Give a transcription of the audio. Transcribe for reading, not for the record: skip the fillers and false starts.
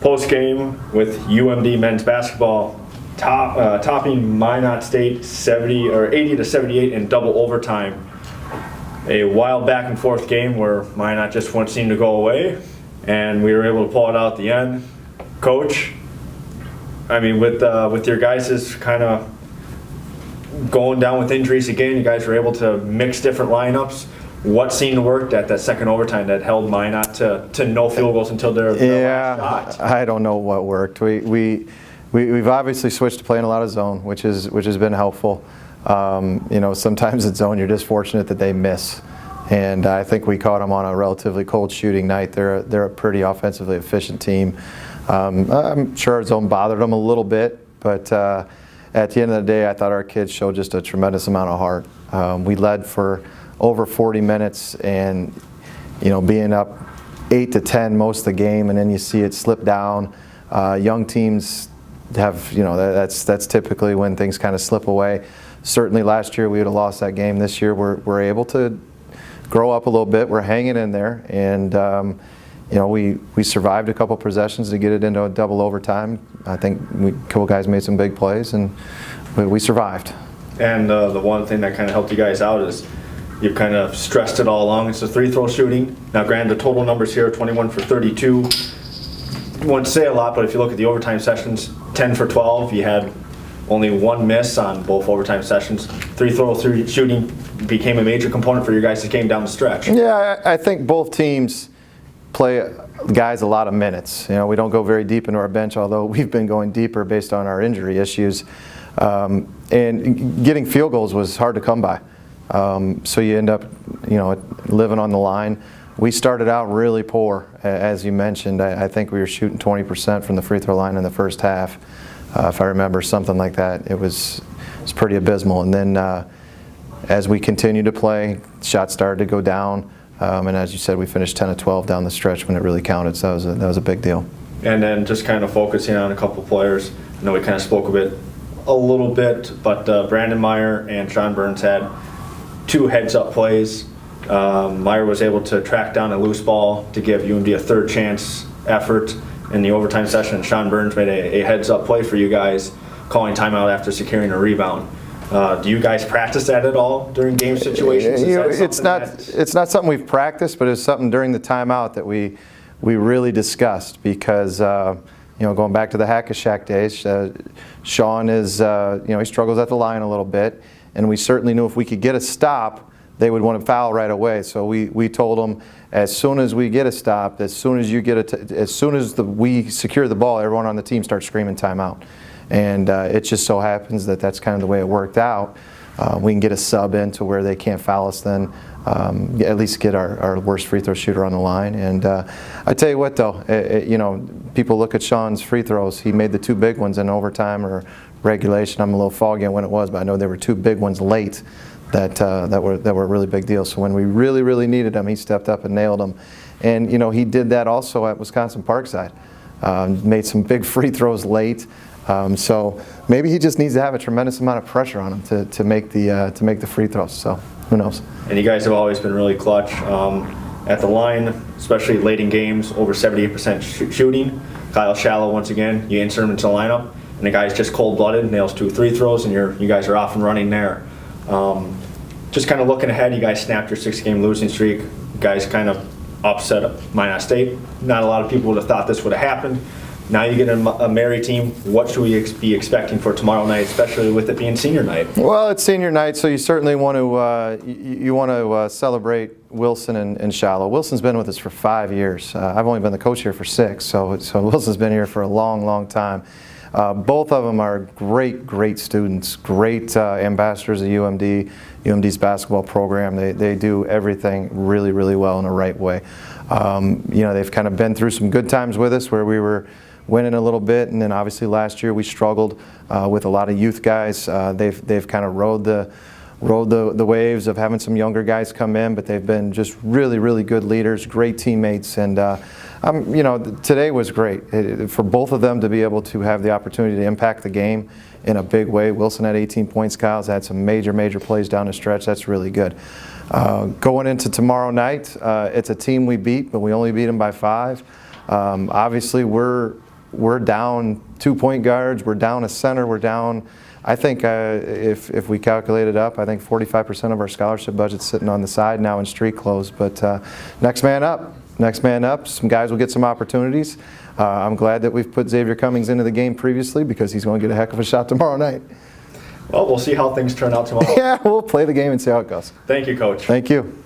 Postgame with UMD men's basketball topping Minot State 80-78 in double overtime. A wild back and forth game where Minot just wouldn't seem to go away, and we were able to pull it out at the end. Coach, I mean, with your guys' kind of going down with injuries again, you guys were able to mix different lineups. What seemed to work at that second overtime that held Minot to no field goals until their last shot? I don't know what worked. We've obviously switched to playing a lot of zone, which has been helpful. Sometimes at zone you're just fortunate that they miss, and I think we caught them on a relatively cold shooting night. They're a pretty offensively efficient team. I'm sure zone bothered them a little bit, but at the end of the day, I thought our kids showed just a tremendous amount of heart. We led for over 40 minutes, and being up 8-10 most of the game, and then you see it slip down. Young teams have, that's typically when things kind of slip away. Certainly last year we would have lost that game. This year we're able to grow up a little bit. We're hanging in there, and we survived a couple possessions to get it into a double overtime. I think a couple guys made some big plays, and we survived. And the one thing that kind of helped you guys out is you've kind of stressed it all along. It's the free throw shooting. Now, granted, the total numbers here are 21 for 32. Wouldn't say a lot, but if you look at the overtime sessions, 10 for 12. You had only one miss on both overtime sessions. Free throw shooting became a major component for your guys that came down the stretch. Yeah, I think both teams play guys a lot of minutes. We don't go very deep into our bench, although we've been going deeper based on our injury issues. And getting field goals was hard to come by. So you end up, living on the line. We started out really poor, as you mentioned. I think we were shooting 20% from the free throw line in the first half, if I remember, something like that. It was pretty abysmal. And then as we continued to play, shots started to go down. And as you said, we finished 10 of 12 down the stretch when it really counted. So that was a big deal. And then just kind of focusing on a couple players. I know we kind of spoke a little bit, but Brandon Meyer and Sean Burns had two heads-up plays. Meyer was able to track down a loose ball to give UMD a third chance effort in the overtime session. Sean Burns made a heads-up play for you guys, calling timeout after securing a rebound. Do you guys practice that at all during game situations? It's not something we've practiced, but it's something during the timeout that we really discussed because going back to the Hack-a-Shack days, Sean is he struggles at the line a little bit, and we certainly knew if we could get a stop, they would want to foul right away. So we told them, as soon as we get a stop, as soon as we secure the ball, everyone on the team starts screaming timeout. And it just so happens that that's kind of the way it worked out. We can get a sub in to where they can't foul us then, at least get our worst free throw shooter on the line. And I tell you what though, people look at Sean's free throws. He made the two big ones in overtime or regulation. I'm a little foggy on when it was, but I know there were two big ones late that were a really big deal. So when we really, really needed him, he stepped up and nailed them. And he did that also at Wisconsin Parkside. Made some big free throws late. So maybe he just needs to have a tremendous amount of pressure on him to make the free throws. So who knows? And you guys have always been really clutch at the line, especially late in games, over 78% shooting. Kyle Shallow, once again, you insert him into the lineup, and the guy's just cold-blooded, nails 2 free throws, and you guys are off and running there. Just kind of looking ahead, you guys snapped your 6-game losing streak. You guys kind of upset Minot State. Not a lot of people would have thought this would have happened. Now you get a Mary team. What should we be expecting for tomorrow night, especially with it being senior night? Well, it's senior night, so you certainly want to celebrate Wilson and Shallow. Wilson's been with us for 5 years. I've only been the coach here for 6, so Wilson's been here for a long, long time. Both of them are great students, great ambassadors of UMD, UMD's basketball program. They do everything really, really well in the right way. They've kind of been through some good times with us where we were winning a little bit, and then obviously last year we struggled with a lot of youth guys. They've kind of rode the waves of having some younger guys come in, but they've been just really, really good leaders, great teammates, and today was great for both of them to be able to have the opportunity to impact the game in a big way. Wilson had 18 points. Kyle's had some major plays down the stretch. That's really good. Going into tomorrow night, it's a team we beat, but we only beat them by 5. Obviously, we're down 2 point guards, we're down a center, we're down, I think if we calculate it up, I think 45% of our scholarship budget's sitting on the side now in street clothes. But next man up. Next man up. Some guys will get some opportunities. I'm glad that we've put Xavier Cummings into the game previously because he's going to get a heck of a shot tomorrow night. Well, we'll see how things turn out tomorrow. Yeah, we'll play the game and see how it goes. Thank you, Coach. Thank you.